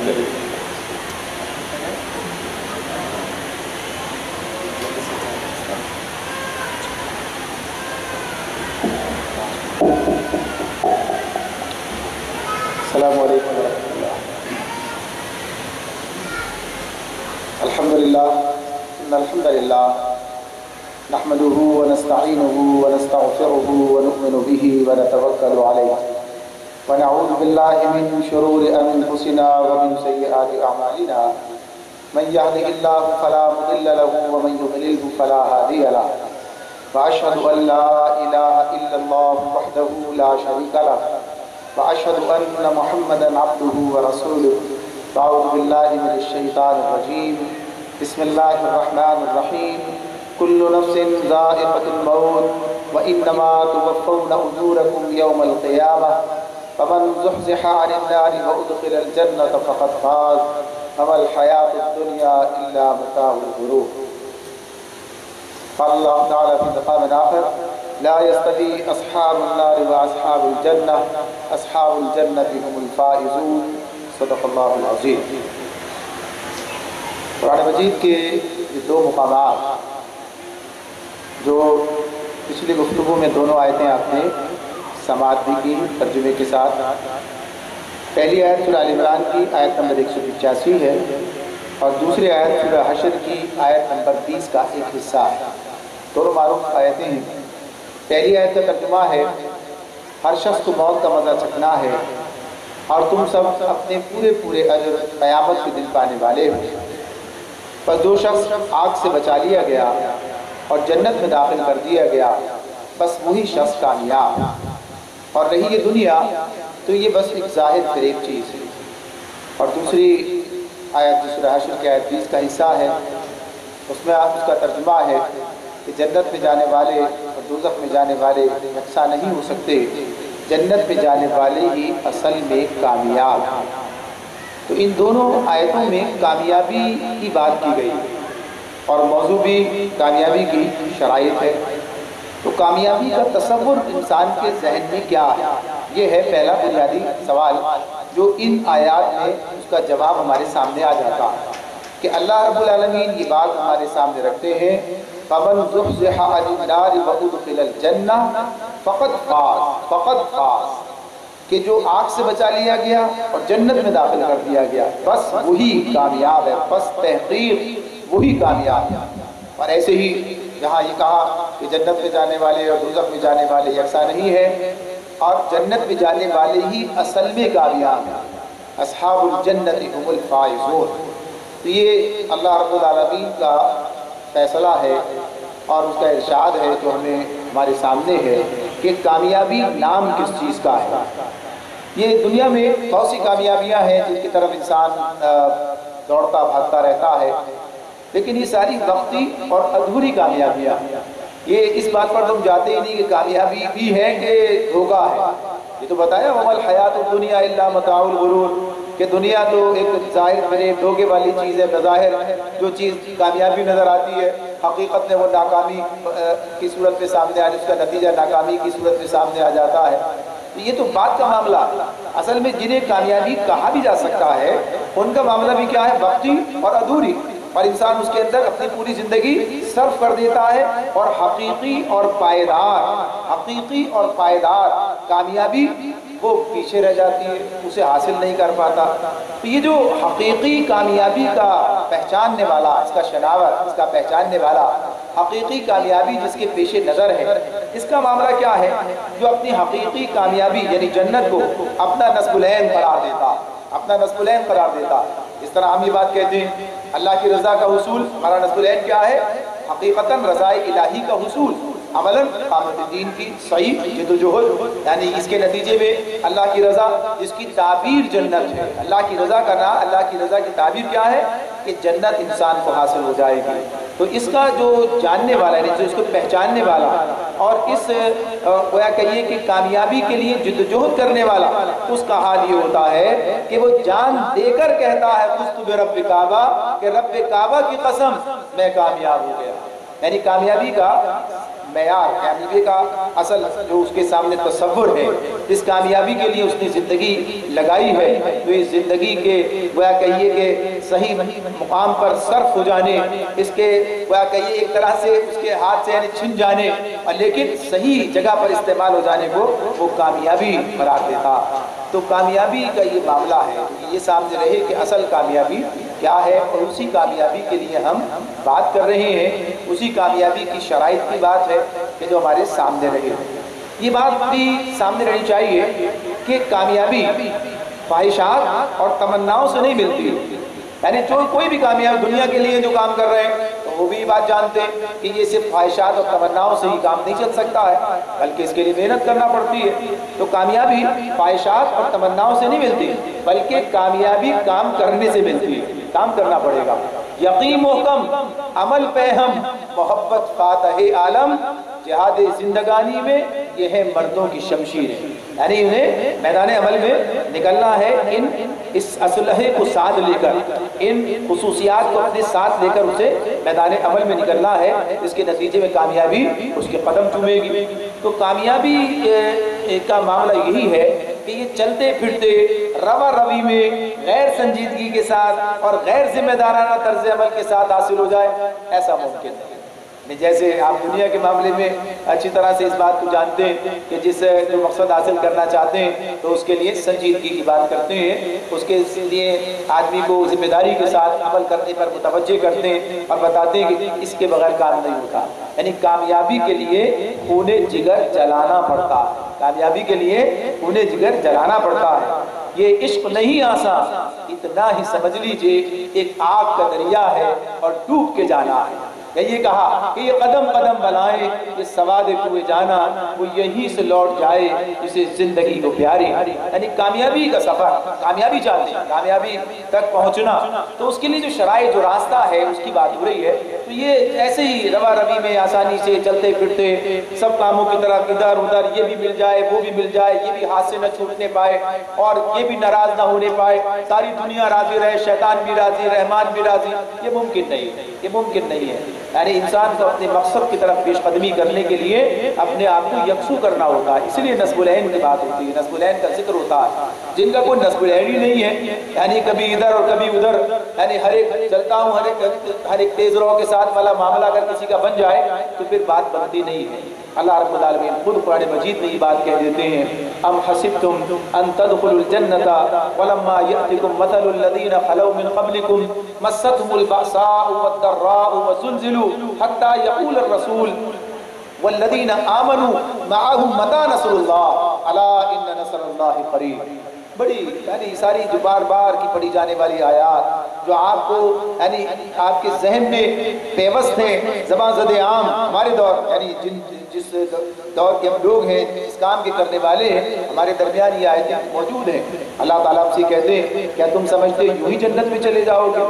السلام علیکم ورحمۃ اللہ۔ الحمدللہ ان الحمد للہ نحمده ونستعینه ونستغفره ونؤمن به ونتوکل علیہ ونعوذ باللہ من شرور انفسنا ومن سیئات اعمالنا من يهده الله فلا مضل له ومن يضلل فلا هادي له واشهد ان لا اله الا الله وحده لا شريك له واشهد ان محمدا عبده ورسوله اعوذ بالله من الشیطان الرجیم بسم اللہ الرحمن الرحیم كل نفس ذائقة الموت وإنما توفون أجوركم يوم القيامة فمن زحزح عن النار وأدخل الجنة فقد فاز وما الحياة الدنيا إلا متاع الغرور۔ قال الله تعالى في مقام آخر لا يستوي أصحاب النار وأصحاب الجنة أصحاب الجنة هم الفائزون صدق الله العظيم۔ قرآن مجید کے یہ دو مقامات جو پچھلی گفتگو میں دونوں آیتیں آپ نے سماعت بھی کی ترجمے کے ساتھ۔ پہلی آیت سورہ آل عمران کی آیت نمبر 185 ہے اور دوسری آیت سورہ حشر کی آیت نمبر 20 کا ایک حصہ ہے۔ دونوں معروف آیتیں ہیں۔ پہلی آیت کا ترجمہ ہے ہر شخص کو موت کا مزہ چکھنا ہے اور تم سب اپنے پورے اجر قیامت کے دن پانے والے ہو۔ بس جو شخص آگ سے بچا لیا گیا اور جنت میں داخل کر دیا گیا بس وہی شخص کامیاب، اور رہی یہ دنیا تو یہ بس ایک ظاہر فریب چیز ہے۔ اور دوسری آیت جو سورہ حشر کی آیت 20 کا حصہ ہے اس میں اس کا ترجمہ ہے کہ جنت میں جانے والے اور دوزخ میں جانے والے یکساں نہیں ہو سکتے، جنت میں جانے والے ہی اصل میں کامیاب ہیں۔ تو ان دونوں آیتوں میں کامیابی کی بات کی گئی اور موضوع بھی کامیابی کی شرائط ہے۔ تو کامیابی کا تصور انسان کے ذہن میں کیا ہے، یہ ہے پہلا بنیادی سوال جو ان آیات میں اس کا جواب ہمارے سامنے آ جاتا ہے کہ اللہ رب العالمین یہ بات ہمارے سامنے رکھتے ہیں فَمَنْ زُحْزِحَ عَنِ النَّارِ وَأُدْخِلَ الْجَنَّةَ فَقَدْ فَاز، کہ جو آگ سے بچا لیا گیا اور جنت میں داخل کر دیا گیا بس وہی کامیاب ہے، بس تحقیق وہی کامیاب ہے۔ اور ایسے ہی جہاں یہ کہا کہ جنت میں جانے والے اور دوزخ میں جانے والے یکساں نہیں ہے، اور جنت میں جانے والے ہی اصل میں کامیاب ہیں، اصحاب الجنت هم الفائزون۔ تو یہ اللہ رب العالمین کا فیصلہ ہے اور اس کا ارشاد ہے جو ہمیں ہمارے سامنے ہے کہ کامیابی نام کس چیز کا ہے۔ یہ دنیا میں بہت سی کامیابیاں ہیں جن کی طرف انسان دوڑتا بھاگتا رہتا ہے، لیکن یہ ساری وقتی اور ادھوری کامیابیاں، یہ اس بات پر تم جاتے ہی نہیں کہ کامیابی بھی ہے کہ دھوکہ ہے۔ یہ تو بتایا وَمَا الْحَيَاةُ الدُّنْيَا إِلَّا مَتَاعُ الْغُرُورِ، کہ دنیا تو ایک ظاہر فریب دھوکے والی چیز ہے، بظاہر جو چیز کامیابی نظر آتی ہے حقیقت میں وہ ناکامی کی صورت میں سامنے آ، اس کا نتیجہ ناکامی کی صورت میں سامنے آ جاتا ہے۔ یہ تو بات کا معاملہ، اصل میں جنہیں کامیابی کہا بھی جا سکتا ہے ان کا معاملہ بھی کیا ہے، وقتی اور ادھوری، اور انسان اس کے اندر اپنی پوری زندگی صرف کر دیتا ہے اور حقیقی اور پائیدار کامیابی وہ پیچھے رہ جاتی ہے، اسے حاصل نہیں کر پاتا۔ تو یہ جو حقیقی کامیابی کا پہچاننے والا، اس کا شناور، اس کا پہچاننے والا حقیقی کامیابی جس کے پیش نظر ہے، اس کا معاملہ کیا ہے؟ جو اپنی حقیقی کامیابی یعنی جنت کو اپنا نصب العین قرار دیتا۔ اس طرح ہم یہ بات کہتے ہیں اللہ کی رضا کا حصول، ہمارا نصب العین کیا ہے؟ حقیقتاً رضا الہی کا حصول، عملاً قامت الدین کی صحیح جدوجہد، یعنی اس کے نتیجے میں اللہ کی رضا جس کی تعبیر جنت ہے، اللہ کی رضا کا نام، اللہ کی رضا کی تعبیر کیا ہے کہ جنت انسان کو حاصل ہو جائے گی۔ تو اس کا جو جاننے والا ہے، جو اس کو پہچاننے والا اور اس گویا کہیے کہ کامیابی کے لیے جدوجہد کرنے والا، اس کا حال یہ ہوتا ہے کہ وہ جان دے کر کہتا ہے فزت برب کعبہ، کہ رب کعبہ کی قسم میں کامیاب ہو گیا۔ یعنی کامیابی کا معیار، کامیابی کا اصل جو اس کے سامنے تصور ہے، جس کامیابی کے لیے اس نے زندگی لگائی ہے، تو اس زندگی کے گویا کہیے کہ صحیح مقام پر صرف ہو جانے، اس کے گویا کہیے ایک طرح سے اس کے ہاتھ سے یعنی چھن جانے، لیکن صحیح جگہ پر استعمال ہو جانے کو وہ کامیابی قرار دیتا۔ تو کامیابی کا یہ معاملہ ہے، یہ سامنے رہے کہ اصل کامیابی کیا ہے، اور اسی کامیابی کے لیے ہم بات کر رہے ہیں، اسی کامیابی کی شرائط کی بات ہے کہ جو ہمارے سامنے رہے۔ یہ بات بھی سامنے رہنی چاہیے کہ کامیابی خواہشات اور تمناؤں سے نہیں ملتی، یعنی جو کوئی بھی کامیاب دنیا کے لیے جو کام کر رہے ہیں تو وہ بھی بات جانتے ہیں کہ یہ صرف خواہشات اور تمناؤں سے ہی کام نہیں چل سکتا ہے، بلکہ اس کے لیے محنت کرنا پڑتی ہے۔ تو کامیابی خواہشات اور تمناؤں سے نہیں ملتی، بلکہ کامیابی کام کرنے سے ملتی ہے، کام کرنا پڑے گا۔ یقین محکم عمل پہ ہم محبت فاتح عالم، جہاد زندگانی میں یہ ہے مردوں کی شمشیریں، یعنی انہیں میدان عمل میں نکلنا ہے، اس اسلحے کو ساتھ لے کر، ان خصوصیات کو اپنے ساتھ لے کر اسے میدان عمل میں نکلنا ہے، اس کے نتیجے میں کامیابی اس کے قدم چومے گی۔ تو کامیابی کا معاملہ یہی ہے کہ یہ چلتے پھرتے روا روی میں غیر سنجیدگی کے ساتھ اور غیر ذمہ دارانہ طرز عمل کے ساتھ حاصل ہو جائے، ایسا ممکن ہے۔ جیسے آپ دنیا کے معاملے میں اچھی طرح سے اس بات کو جانتے ہیں کہ جس جو مقصد حاصل کرنا چاہتے ہیں تو اس کے لیے سنجیدگی کی بات کرتے ہیں، اس کے لیے آدمی کو ذمہ داری کے ساتھ عمل کرنے پر متوجہ کرتے ہیں اور بتاتے ہیں کہ اس کے بغیر کام نہیں ہوتا، یعنی کامیابی کے لیے خون جگر جلانا پڑتا ہے، کامیابی کے لیے خون جگر جلانا پڑتا ہے۔ یہ عشق نہیں آسان، اتنا ہی سمجھ لیجئے ایک آگ کا دریا ہے اور ڈوب کے جانا ہے۔ یہ کہا کہ یہ قدم قدم بلائیں، یہ سواد کوئے جانا، وہ یہیں سے لوٹ جائے جسے زندگی کو پیاری۔ یعنی کامیابی کا سفر، کامیابی چاہتے ہیں، کامیابی تک پہنچنا، تو اس کے لیے جو شرائط جو راستہ ہے اس کی بات ہو رہی ہے۔ تو یہ ایسے ہی روا روی میں آسانی سے چلتے پھرتے سب کاموں کی طرح ادھر ادھر یہ بھی مل جائے وہ بھی مل جائے، یہ بھی ہاتھ سے نہ چھوٹنے پائے اور یہ بھی ناراض نہ ہونے پائے، ساری دنیا راضی رہے، شیطان بھی راضی، رحمان بھی راضی، یہ ممکن نہیں ہے، یہ ممکن نہیں ہے۔ یعنی انسان کو اپنے مقصد کی طرف پیش قدمی کرنے کے لیے اپنے آپ کو یکسو کرنا ہوتا ہے، اس لیے نصب العین کی بات ہوتی ہے، نصب العین کا ذکر ہوتا ہے۔ جن کا کوئی نصب العین ہی نہیں ہے، یعنی کبھی ادھر اور کبھی ادھر، یعنی ہر ایک چلتا ہوں ہر ایک تیز رو کے ساتھ والا معاملہ اگر کسی کا بن جائے تو پھر بات بنتی نہیں ہے۔ اللہ رب العالمین خود قرآن مجید میں یہ بات کہہ دیتے ہیں، ام حسبتم ان تدخلوا الجنۃ ولما یأتکم مثل الذین خلوا من قبلکم مستهم البأساء والضراء وزلزلوا حتى يقول الرسول والذین آمنوا معه متى نصر اللہ الا ان نصر اللہ قریب۔ بڑی یعنی ساری جو بار بار کی پڑھی جانے والی آیات جو آپ کو یعنی آپ کے ذہن میں پیوست ہیں، زبان زد عام ہمارے دور یعنی جس دور کے ہم لوگ ہیں، اس کام کے کرنے والے ہیں، ہمارے درمیان یہ آیتیں موجود ہیں۔ اللہ تعالیٰ آپ سے کہتے ہیں کیا تم سمجھتے یوں ہی جنت میں چلے جاؤ گے؟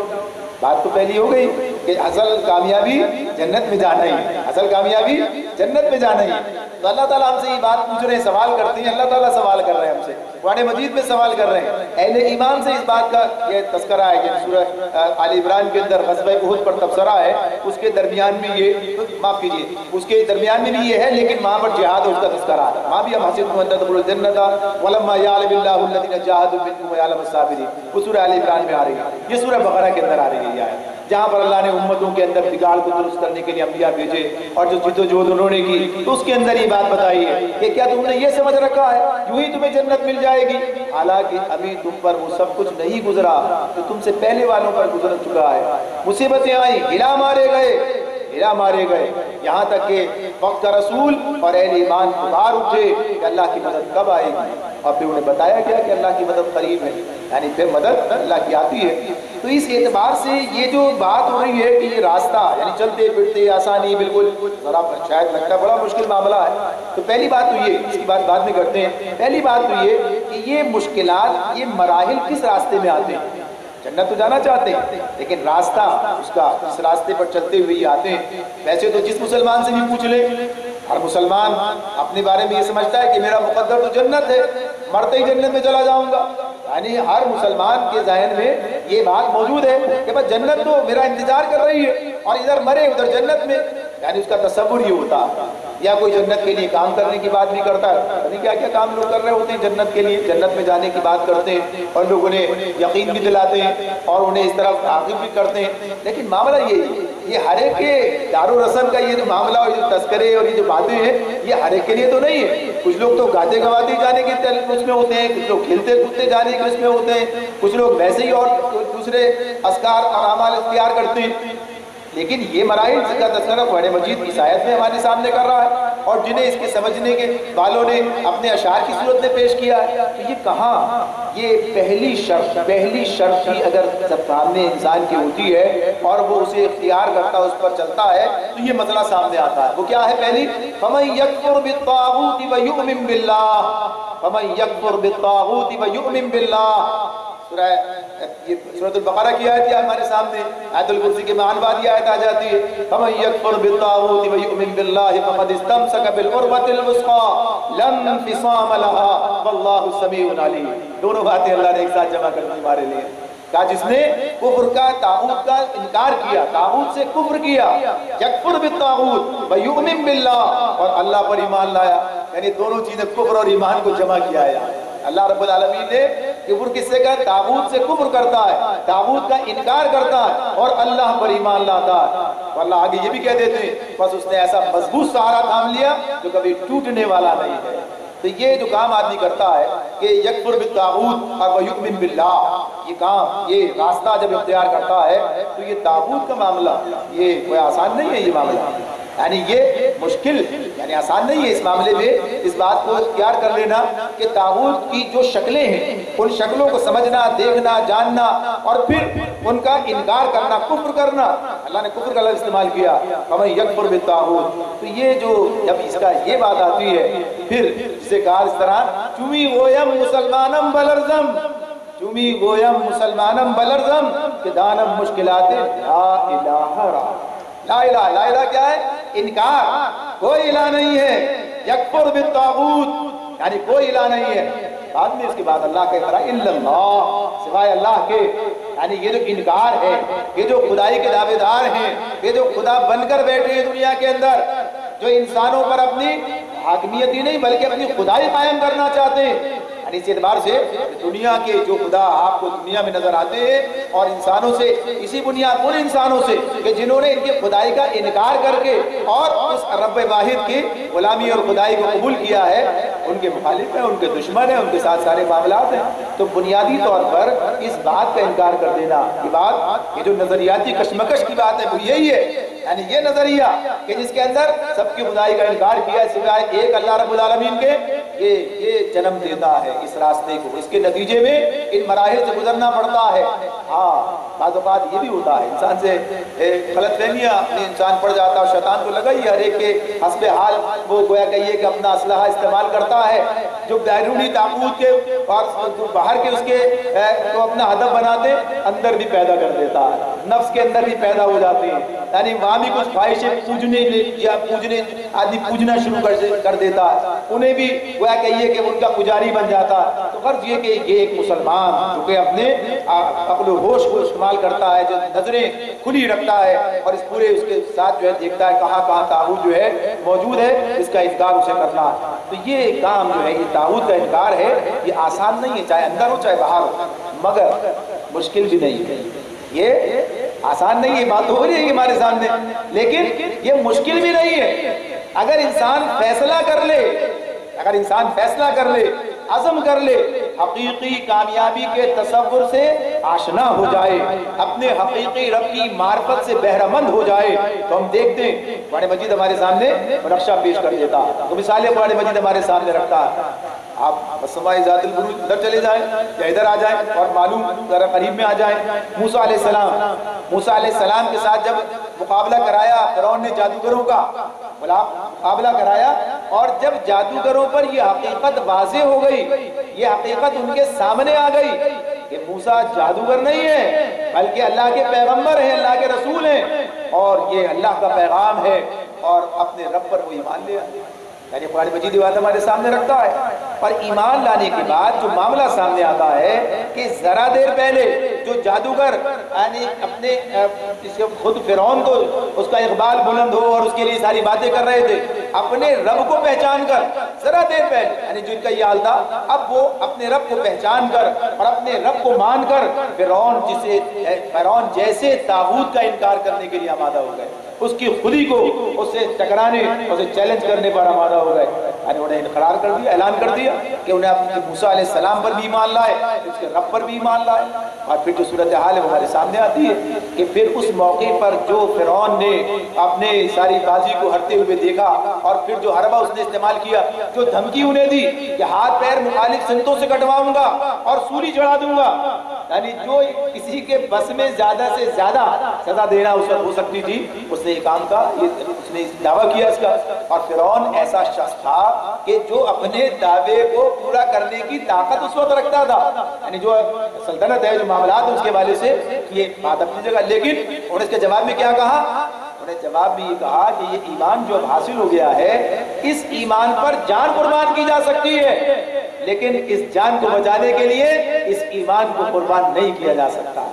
بات تو پہلی ہو گئی کہ اصل کامیابی جنت میں جانا ہی ہے، اصل کامیابی جنت میں جانا ہی ہے۔ تو اللہ تعالیٰ ہم سے یہ بات پوچھ رہے ہیں، سوال کرتے ہیں، اللہ تعالیٰ سوال کر رہے ہیں ہم سے، قرآن مجید میں سوال کر رہے ہیں۔ اہل ایمان سے اس بات کا یہ تذکرہ ہے کہ سورہ آل عمران کے اندر غزوہ احد پر تبصرہ ہے، اس کے درمیان میں یہ معاف کیجیے اس کے درمیان میں بھی یہ ہے، لیکن وہاں پر جہاد اس کا تذکرہ ہے، وہاں بھی ہم حسبتم ان تدخلوا الجنۃ ولما یعلم اللہ الذین جاہدوا منکم ویعلم الصابرین، وہ سورہ آل عمران میں آ رہی ہے، یہ سورہ بقرہ کے اندر آ رہی ہے، جہاں پر اللہ نے امتوں کے اندر بگاڑ کو درست کرنے کے لیے انبیاء بھیجے اور جو جد و جہد انہوں نے کی، تو اس کے اندر یہ بات بتائی ہے کہ کیا تم نے یہ سمجھ رکھا ہے یوں ہی تمہیں جنت مل جائے گی؟ حالانکہ ابھی تم پر وہ سب کچھ نہیں گزرا جو تم سے پہلے والوں پر گزر چکا ہے۔ مصیبتیں آئیں، ہلا مارے گئے، یہاں تک کہ وقت کا رسول اور اہل ایمان پکار اٹھے کہ اللہ کی مدد کب آئے گی، اور پھر انہیں بتایا گیا کہ اللہ کی مدد قریب ہے، یعنی پھر مدد اللہ کی آتی ہے۔ تو اس اعتبار سے یہ جو بات ہو رہی ہے کہ یہ راستہ یعنی چلتے پھرتے آسانی، بالکل ذرا شاید لگتا ہے بڑا مشکل معاملہ ہے، تو پہلی بات تو یہ، اس کی بات بعد میں کرتے ہیں، پہلی بات تو یہ کہ یہ مشکلات، یہ مراحل کس راستے میں آتے ہیں؟ جنت تو جانا چاہتے ہیں لیکن راستہ اس کا اس راستے پر چلتے ہوئے ہی آتے ہیں۔ ویسے تو جس مسلمان سے بھی پوچھ لے، ہر مسلمان اپنے بارے میں یہ سمجھتا ہے کہ میرا مقدر تو جنت ہے، مرتے ہی جنت میں چلا جاؤں گا، یعنی ہر مسلمان کے ذہن میں یہ بات موجود ہے کہ بس جنت تو میرا انتظار کر رہی ہے اور ادھر مرے ادھر جنت میں، یعنی اس کا تصور یہ ہوتا ہے۔ یا کوئی جنت کے لیے کام کرنے کی بات بھی کرتا ہے، نہیں کیا کیا کام لوگ کر رہے ہوتے ہیں جنت کے لیے، جنت میں جانے کی بات کرتے ہیں اور لوگ انہیں یقین بھی دلاتے ہیں اور انہیں اس طرف راغب بھی کرتے ہیں، لیکن معاملہ یہ ہر ایک کے دار و رسم کا یہ جو معاملہ اور یہ تذکرے اور یہ جو باتیں ہیں یہ ہر ایک کے لیے تو نہیں ہے۔ کچھ لوگ تو گاتے گواتے جانے کے اس میں ہوتے ہیں، کچھ لوگ کھیلتے کودتے جانے کے اس میں ہوتے ہیں، کچھ لوگ ویسے ہی اور دوسرے اذکار اور اعمال اختیار کرتے ہیں، لیکن یہ مراحل کا تذکرہ قرآن مجید کی آیت میں ہمارے سامنے کر رہا ہے اور جنہیں اس کے سمجھنے کے والوں نے اپنے اشعار کی صورت میں پیش کیا ہے۔ تو یہ کہاں، یہ پہلی شرط ہی اگر سامنے انسان کی ہوتی ہے اور وہ اسے اختیار کرتا ہے، اس پر چلتا ہے، تو یہ مسئلہ سامنے آتا ہے۔ وہ کیا ہے پہلی؟ فَمَن يَكْفُرْ بِالطَّاغُوتِ وَيُؤْمِن بِاللَّهِ فَمَن يَكْفُرْ بِالطَّاغُوتِ وَيُؤْمِن بِاللَّهِ۔ یہ سورۃ البقرہ کی آیت ہے ہمارے سامنے، آیت الکرسی کے معنی بعد یہ آیت آ جاتی ہے، فَمَن يَكْفُرْ بِالطَّاغُوتِ وَيُؤْمِن بِاللَّهِ فَقَدِ اسْتَمْسَكَ بِالْعُرْوَةِ الْوُثْقَىٰ لَا انفِصَامَ لَهَا وَاللَّهُ سَمِيعٌ عَلِيمٌ۔ دونوں باتیں اللہ نے ایک ساتھ جمع کر دی ہمارے لیے، کہا جس نے کفر کا طاغوت کا انکار کیا، طاغوت سے کفر کیا، یکفر بالطاغوت ویؤمن باللہ، اور اللہ پر ایمان لایا، یعنی دونوں چیزیں کفر اور ایمان کو جمع کیا ہے۔ اللہ رب العالمین نے کفر کس سے کہا؟ طاغوت سے کفر کرتا ہے، طاغوت کا انکار کرتا ہے اور اللہ پر ایمان لاتا ہے۔ تو اللہ آگے یہ بھی کہہ دیتے ہیں بس اس نے ایسا مضبوط سہارا تھام لیا جو کبھی ٹوٹنے والا نہیں ہے۔ تو یہ جو کام آدمی کرتا ہے کہ یکفر بالطاغوت اور ویؤمن باللہ، یہ کام، یہ راستہ جب اختیار کرتا ہے تو یہ طاغوت کا معاملہ یہ کوئی آسان نہیں ہے، یہ معاملہ یعنی یہ مشکل، یعنی آسان نہیں ہے اس معاملے میں اس بات کو اختیار کر لینا کہ طاغوت کی جو شکلیں ہیں ان شکلوں کو سمجھنا، دیکھنا، جاننا اور پھر ان کا انکار کرنا، کفر کرنا۔ اللہ نے کفر کا لفظ استعمال کیا، فَمَن يَكْفُرْ بِالطَّاغُوتِ۔ تو یہ جو جب اس کا یہ بات آتی ہے پھر جسے کہا اس طرح چومی گویم مسلمانم بلرزم، چومی گویم مسلمانم بلرزم کہ دانم مشکلات لا الہ را، لا الہ، لا الہ کیا ہے؟ انکار، کوئی الہ نہیں ہے، یکفر بالطاغوت یعنی کوئی الہ نہیں ہے۔ بعد میں اس کے بعد اللہ کا اقرار الا اللہ، سوائے اللہ کے، یعنی یہ جو انکار ہے، یہ جو خدائی کے دعوے دار ہیں، یہ جو خدا بن کر بیٹھے ہیں دنیا کے اندر، جو انسانوں پر اپنی حاکمیت ہی نہیں بلکہ اپنی خدائی قائم کرنا چاہتے ہیں، یعنی اس اعتبار سے دنیا کے جو خدا آپ کو دنیا میں نظر آتے ہیں اور انسانوں سے اسی بنیاد ان انسانوں سے کہ جنہوں نے ان کی خدائی کا انکار کر کے اور اس رب واحد کی غلامی اور خدائی کو قبول کیا ہے، ان کے مخالف ہیں، ان کے دشمن ہیں، ان کے ساتھ سارے معاملات ہیں۔ تو بنیادی طور پر اس بات کا انکار کر دینا، یہ بات، یہ جو نظریاتی کشمکش کی بات ہے وہ یہی ہے، یعنی یہ نظریہ کہ جس کے اندر سب کی خدائی کا انکار کیا ہے سوائے ایک اللہ رب العالمین کے، یہ جنم دیتا ہے اس راستے کو، اس کے نتیجے میں ان مراحل سے گزرنا پڑتا ہے۔ ہاں بعض اوقات یہ بھی ہوتا ہے انسان سے غلط فہمیاں انسان پڑ جاتا ہے، شیطان کو لگا ہی ہر ایک کے حسب حال وہ گویا کہیے کہ اپنا اسلحہ استعمال کرتا ہے، جو بیرونی طاقت کے اور باہر کے اس کے تو اپنا ہدف بناتے اندر بھی پیدا کر دیتا ہے، نفس کے اندر بھی پیدا ہو جاتے ہیں، یعنی وہاں بھی کچھ خواہشیں پوجنے آدمی پوجنا شروع کر دیتا ہے، انہیں بھی گویا کہیے کہ ان کا پجاری بن جاتا ہے۔ تو غرض یہ کہ یہ ایک مسلمان جو کہ اپنے عقل و ہوش کو استعمال کرتا ہے، جو نظریں کھلی رکھتا ہے اور اس پورے اس کے ساتھ جو ہے دیکھتا ہے کہاں کہاں طاغوت جو ہے موجود ہے، اس کا انکار اسے کرنا ہے۔ تو یہ کام جو ہے یہ طاغوت کا انکار ہے، یہ آسان نہیں ہے، چاہے اندر ہو چاہے باہر ہو، مگر مشکل بھی نہیں ہے۔ یہ آسان نہیں ہے، بات ہو رہی ہے ہمارے سامنے، لیکن یہ مشکل بھی نہیں ہے۔ اگر انسان فیصلہ کر لے، اگر انسان فیصلہ کر لے، عزم کر لے، حقیقی کامیابی کے تصور سے آشنا ہو جائے، اپنے حقیقی رب کی معرفت سے بہرہ مند ہو جائے، تو ہم دیکھتے ہیں قرآن مجید ہمارے سامنے نقشہ پیش کر دیتا ہے، تو مثالیں قرآن مجید ہمارے سامنے رکھتا ہے۔ آپ سمائی ذات البروج ادھر چلے جائیں یا ادھر آ جائیں اور معلوم ذرا قریب میں آ جائیں، موسیٰ علیہ السلام کے ساتھ جب مقابلہ کرایا فرعون نے جادوگروں کا مقابلہ کرایا، اور جب جادوگروں پر یہ حقیقت واضح ہو گئی، یہ حقیقت ان کے سامنے آ گئی کہ موسیٰ جادوگر نہیں ہے بلکہ اللہ کے پیغمبر ہیں، اللہ کے رسول ہیں، اور یہ اللہ کا پیغام ہے، اور اپنے رب پر وہ ایمان لیا، یعنی قرآن مجید بات ہمارے سامنے رکھتا ہے۔ اور ایمان لانے کے بعد جو معاملہ سامنے آتا ہے کہ ذرا دیر پہلے جو جادوگر یعنی اپنے خود فرعون کو اس کا اقبال بلند ہو اور اس کے لیے ساری باتیں کر رہے تھے، اپنے رب کو پہچان کر ذرا دیر پہلے یعنی جن کا یہ حال تھا، اب وہ اپنے رب کو پہچان کر اور اپنے رب کو مان کر فرعون جیسے طاغوت کا انکار کرنے کے لیے آمادہ ہو گئے، اس کی خودی کو اس سے ٹکرانے، اسے چیلنج کرنے پر آمادہ ہو گئے۔ یعنی انہیں انقرار کر دیا، اعلان کر دیا کہ انہیں اپنے موسیٰ علیہ السلام پر بھی ایمان لائے، اس کے رب پر بھی ایمان لائے۔ اور پھر جو صورتحال ہے وہ ہمارے سامنے آتی ہے کہ پھر اس موقع پر جو فرعون نے اپنے ساری بازی کو ہرتے ہوئے دیکھا اور پھر جو حربہ اس نے استعمال کیا، جو دھمکی انہیں دی کہ ہاتھ پیر مخالف سنتوں سے کٹواؤں گا اور سولی چڑھا دوں گا، یعنی جو کسی کے بس میں زیادہ سے زیادہ سزا دینا اس وقت ہو سکتی تھی، اس نے یہ کام کا، اس نے دعویٰ کیا اس کا۔ اور فرعون ایسا شخص تھا کہ جو اپنے دعوے کو پورا کرنے کی طاقت اس وقت رکھتا تھا، یعنی جو سلطنت ہے، جو معاملات اس کے والے سے، یہ بات اپنی جگہ، لیکن انہوں نے اس کے جواب میں کیا کہا؟ انہوں نے جواب میں یہ کہا کہ یہ ایمان جو اب حاصل ہو گیا ہے، اس ایمان پر جان قربان کی جا سکتی ہے، لیکن اس جان کو بچانے کے لیے اس ایمان کو قربان نہیں کیا جا سکتا۔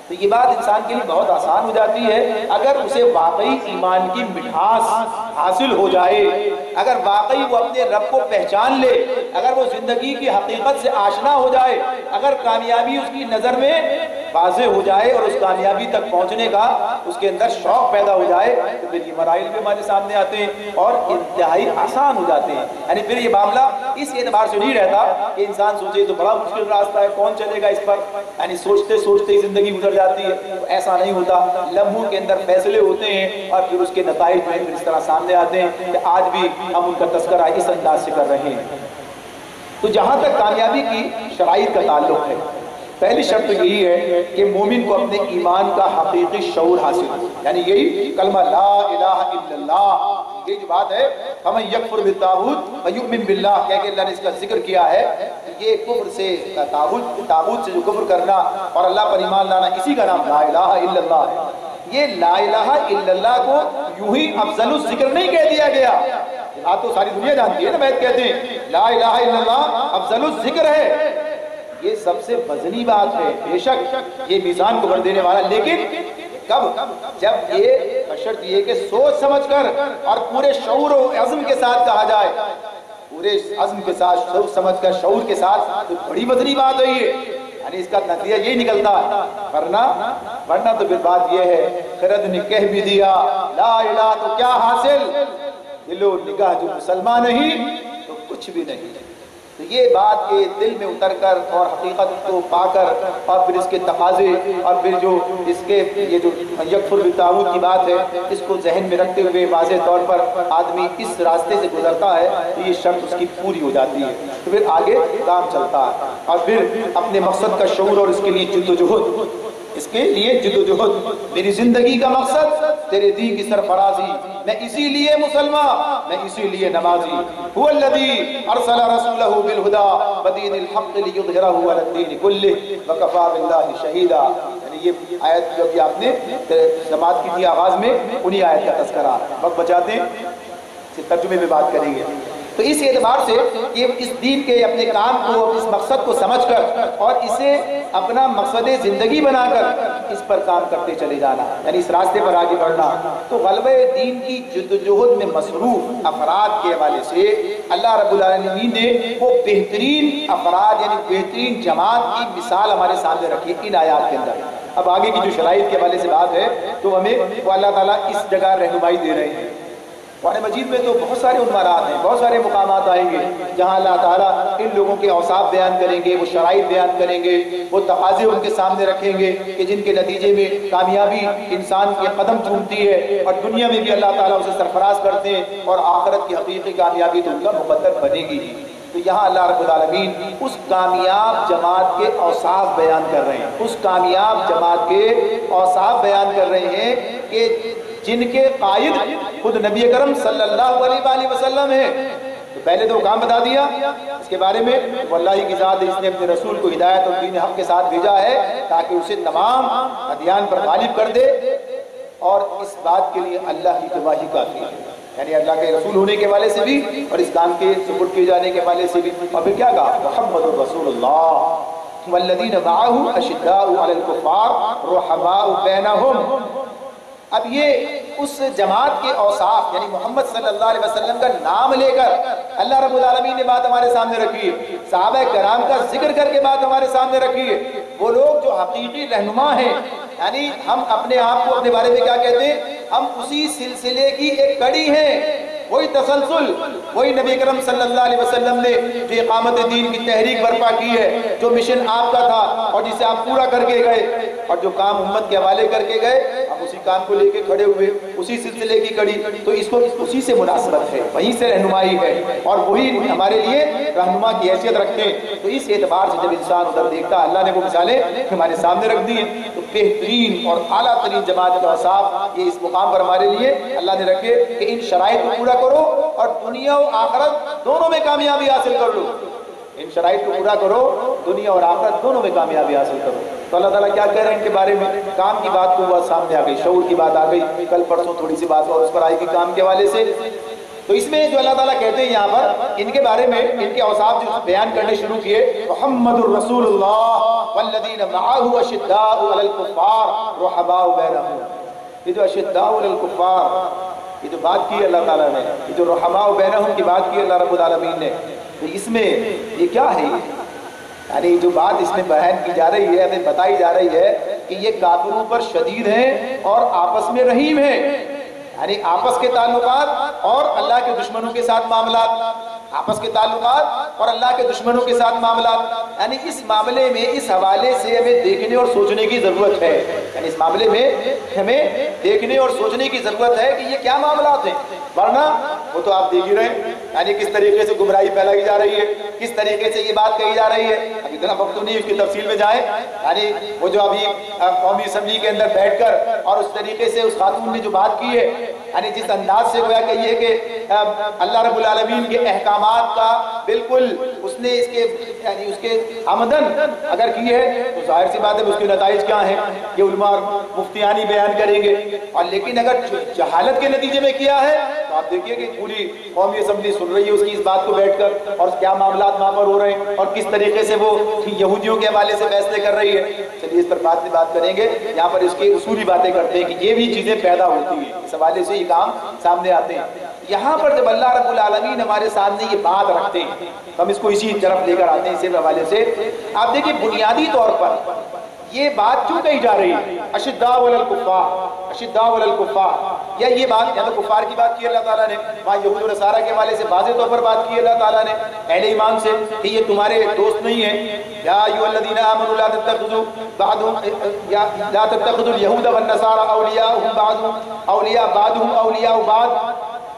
تو یہ بات انسان کے لیے بہت آسان ہو جاتی ہے اگر اسے واقعی ایمان کی مٹھاس حاصل ہو جائے، اگر واقعی وہ اپنے رب کو پہچان لے، اگر وہ زندگی کی حقیقت سے آشنا ہو جائے، اگر کامیابی اس کی نظر میں واضح ہو جائے اور اس کامیابی تک پہنچنے کا اس کے اندر شوق پیدا ہو جائے، تو پھر یہ مراحل بھی ہمارے سامنے آتے ہیں اور انتہائی آسان ہو جاتے ہیں۔ یعنی پھر یہ معاملہ اس اعتبار سے نہیں رہتا کہ انسان سوچے تو بڑا مشکل راستہ ہے، کون چلے گا اس پر، یعنی سوچتے سوچتے ہی زندگی گزر جاتی ہے، ایسا نہیں ہوتا۔ لمحوں کے اندر فیصلے ہوتے ہیں اور پھر اس کے نتائج میں اس طرح سامنے آتے ہیں کہ آج بھی ہم ان کا تذکرہ اس انداز سے کر رہے ہیں۔ تو جہاں تک کامیابی کی شرائط کا تعلق ہے، پہلی شرط یہی ہے کہ مومن کو اپنے ایمان کا حقیقی شعور حاصل ہو، یعنی یہی کلمہ لا الہ الا اللہ، یہ جو بات ہے ہمیں یکفر بالطاغوت ویؤمن باللہ کہہ کے اللہ نے اس کا ذکر کیا ہے، یہ کفر سے طاغوت سے جو کفر کرنا اور اللہ پر ایمان لانا، اسی کا نام لا الہ الا اللہ ہے۔ یہ لا الہ الا اللہ کو یوں ہی افضل الذکر نہیں کہہ دیا گیا، آپ تو ساری دنیا جانتی ہے نا، وید کہتے ہیں لا الہ الا اللہ افضل الذکر ہے، یہ سب سے وزنی بات ہے، بے شک یہ میزان کو بڑھ دینے والا، لیکن کب؟ جب یہ بشرط یہ کہ سوچ سمجھ کر اور پورے شعور و عزم کے ساتھ کہا جائے، پورے عزم کے ساتھ، سوچ سمجھ کر، شعور کے ساتھ، تو بڑی وزنی بات ہے یہ، یعنی اس کا نتیجہ یہی نکلتا ہے، ورنہ تو پھر بات یہ ہے خرد نے کہہ بھی دیا لا الہ تو کیا حاصل، دل و نگاہ جو مسلمان نہیں تو کچھ بھی نہیں۔ تو یہ بات کے دل میں اتر کر اور حقیقت کو پا کر اور پھر اس کے تقاضے اور پھر جو اس کے یہ جو یکفر بالطاغوت کی بات ہے، اس کو ذہن میں رکھتے ہوئے واضح طور پر آدمی اس راستے سے گزرتا ہے تو یہ شرط اس کی پوری ہو جاتی ہے، تو پھر آگے کام چلتا ہے اور پھر اپنے مقصد کا شعور اور اس کے لیے جد و جہد، اس کے لیے جد و جہد، میری زندگی کا مقصد تیرے دین کی سرفرازی، میں اسی لیے مسلمان، میں اسی لیے نمازی، هو الذی ارسل رسولہ بالہدی ودین الحق لیظہرہ علی الدین کلہ وکفی باللہ شہیدا۔ یعنی یہ آیت جو کہ آپ نے سماعت کی تھی آغاز میں، انہی آیت کا تذکرہ، وقت بچاتے ہیں اس ترجمے میں بات کریں گے۔ تو اس اعتبار سے کہ اس دین کے اپنے کام کو، اس مقصد کو سمجھ کر اور اسے اپنا مقصد زندگی بنا کر اس پر کام کرتے چلے جانا، یعنی اس راستے پر آگے بڑھنا، تو غلبہ دین کی جدوجہد میں مصروف افراد کے حوالے سے اللہ رب العالمین نے وہ بہترین افراد یعنی بہترین جماعت کی مثال ہمارے سامنے رکھی ان آیات کے اندر۔ اب آگے کی جو شرائط کے حوالے سے بات ہے تو ہمیں وہ اللہ تعالیٰ اس جگہ رہنمائی دے رہے ہیں۔ قرآن مجید میں تو بہت سارے عنوانات ہیں، بہت سارے مقامات آئیں گے جہاں اللہ تعالیٰ ان لوگوں کے اوصاف بیان کریں گے، وہ شرائط بیان کریں گے، وہ تقاضے ان کے سامنے رکھیں گے کہ جن کے نتیجے میں کامیابی انسان کے قدم چومتی ہے اور دنیا میں بھی اللہ تعالیٰ اسے سرفراز کرتے ہیں اور آخرت کی حقیقی کامیابی تو ان کا مقدر بنے گی۔ تو یہاں اللہ رب العالمین اس کامیاب جماعت کے اوصاف بیان کر رہے ہیں، اس کامیاب جماعت کے اوصاف بیان کر رہے ہیں کہ جن کے قائد خود نبی اکرم صلی اللہ علیہ وآلہ وسلم ہیں۔ تو پہلے تو کام بتا دیا اس کے بارے میں، واللہ کی ذات اس نے اپنے رسول کو ہدایت اور دین حق کے ساتھ بھیجا ہے تاکہ اسے تمام ادیان پر غالب کر دے، اور اس بات کے لیے اللہ کی گواہی کافی ہے۔ یعنی اللہ کے رسول ہونے کے حوالے سے بھی اور اس کام کے سپرد کیے جانے کے حوالے سے بھی. اور پھر کیا کہا؟ محمد رسول اللہ والذین معہ اشداء علی الکفار رحماء بینہم. اب یہ اس جماعت کے اوصاف یعنی محمد صلی اللہ علیہ وسلم کا نام لے کر اللہ رب العالمین نے بات ہمارے سامنے رکھی ہے، صحابہ کرام کا ذکر کر کے بات ہمارے سامنے رکھی ہے. وہ لوگ جو حقیقی رہنما ہیں، یعنی ہم اپنے آپ کو اپنے بارے میں کیا کہتے ہیں؟ ہم اسی سلسلے کی ایک کڑی ہیں، وہی تسلسل، وہی نبی کرم صلی اللہ علیہ وسلم نے جو اقامت دین کی تحریک برپا کی ہے، جو مشن آپ کا تھا اور جسے آپ پورا کر کے گئے اور جو کام امت کے حوالے کر کے گئے، ہم اسی کام کو لے کے کھڑے ہوئے، اسی سلسلے کی کڑی. تو اس کو اسی سے مناسبت ہے، وہیں سے رہنمائی ہے اور وہی ہمارے لیے رہنما کی حیثیت رکھتے ہیں. تو اس اعتبار سے جب انسان ادھر دیکھتا ہے، اللہ نے وہ مثالیں ہمارے سامنے رکھ دی ہیں. تو بہترین اور اعلیٰ ترین جماعت کا اوصاف یہ اس مقام پر ہمارے لیے اللہ نے رکھے کہ ان شرائط کو پورا کرو اور دنیا و آخرت دونوں میں کامیابی حاصل کر لو. ان شرائط کو پورا کرو، دنیا اور آخرت دونوں میں کامیابی حاصل کرو. تو اللہ تعالیٰ کیا کہہ رہے ہیں ان کے بارے میں؟ کام کی بات کو بات سامنے آ گئی، شعور کی بات آ گئی، کل پرسوں تھوڑی سی بات اور اس پر آئی گی کام کے حوالے سے. تو اس میں جو اللہ تعالیٰ کہتے ہیں یہاں پر ان کے بارے میں، ان کے اوصاف جو بیان کرنے شروع کیے، محمد الرسول اللہ والذین معہ اشداء علی الکفار رحماء بینہم. یہ جو اشداء علی الکفار، یہ جو بات کی اللہ تعالیٰ نے، یہ جو رحماء بینہم کی بات کی اللہ رب العالمین نے، تو اس میں یہ کیا ہے؟ یعنی جو بات اس میں بیان کی جا رہی ہے، ہمیں بتائی جا رہی ہے کہ یہ کافروں پر شدید ہیں اور آپس میں رحیم ہیں. یعنی آپس کے تعلقات اور اللہ کے دشمنوں کے ساتھ معاملات، آپس کے تعلقات اور اللہ کے دشمنوں کے ساتھ معاملات. یعنی اس معاملے میں اس حوالے سے ہمیں دیکھنے اور سوچنے کی ضرورت ہے. یعنی اس معاملے میں ہمیں دیکھنے اور سوچنے کی ضرورت ہے کہ یہ کیا معاملات ہیں. ورنہ وہ تو آپ دیکھ ہی رہے ہیں، یعنی کس طریقے سے گمراہی پھیلائی جا رہی ہے، کس طریقے سے یہ بات کہی جا رہی ہے. اب اتنا وقت تو نہیں اس کی تفصیل میں جائیں. یعنی وہ جو ابھی قومی اسمبلی کے اندر بیٹھ کر اور اس طریقے سے اس خاتون نے جو بات کی ہے، یعنی جس انداز سے گویا کہ یہ کہ اللہ رب العالمین کے احکامات کا بالکل اس نے اس کے یعنی اس کے آمدن اگر کی ہے تو ظاہر سی بات ہے اس کے نتائج کیا ہیں یہ علماء اور مفتیانی بیان کریں گے. اور لیکن اگر جہالت کے نتیجے میں کیا ہے تو آپ دیکھیے کہ پوری قومی اسمبلی سن رہی ہے اس کی اس بات کو بیٹھ کر اور کیا معاملات وہاں پر ہو رہے ہیں اور کس طریقے سے وہ یہودیوں کے حوالے سے فیصلے کر رہی ہے. چلیے اس پر بات کریں گے. یہاں پر اس کی اصولی باتیں کرتے ہیں کہ یہ بھی چیزیں پیدا ہوتی ہیں، اس حوالے سے یہ کام سامنے آتے ہیں. یہاں پر جب اللہ رب العالمین ہمارے سامنے یہ بات رکھتے ہیں ہم اس کو اسی طرف لے کر آتے ہیں. اسی حوالے سے آپ دیکھیں بنیادی طور پر یہ بات کیوں کہی جا رہی ہے؟ اشداء علی الکفار، اشداء علی الکفار، یا یہ بات یا تو کفار کی بات کی اللہ تعالیٰ نے، وہاں یہود و نصارہ کے حوالے سے واضح طور پر بات کی اللہ تعالیٰ نے اہل ایمان سے کہ یہ تمہارے دوست نہیں ہیں. یا ایھا الذین آمنوا لا تتخذوا لا تتخذوا اليہود والنصارى اولیاء بعضهم اولیاء بعض.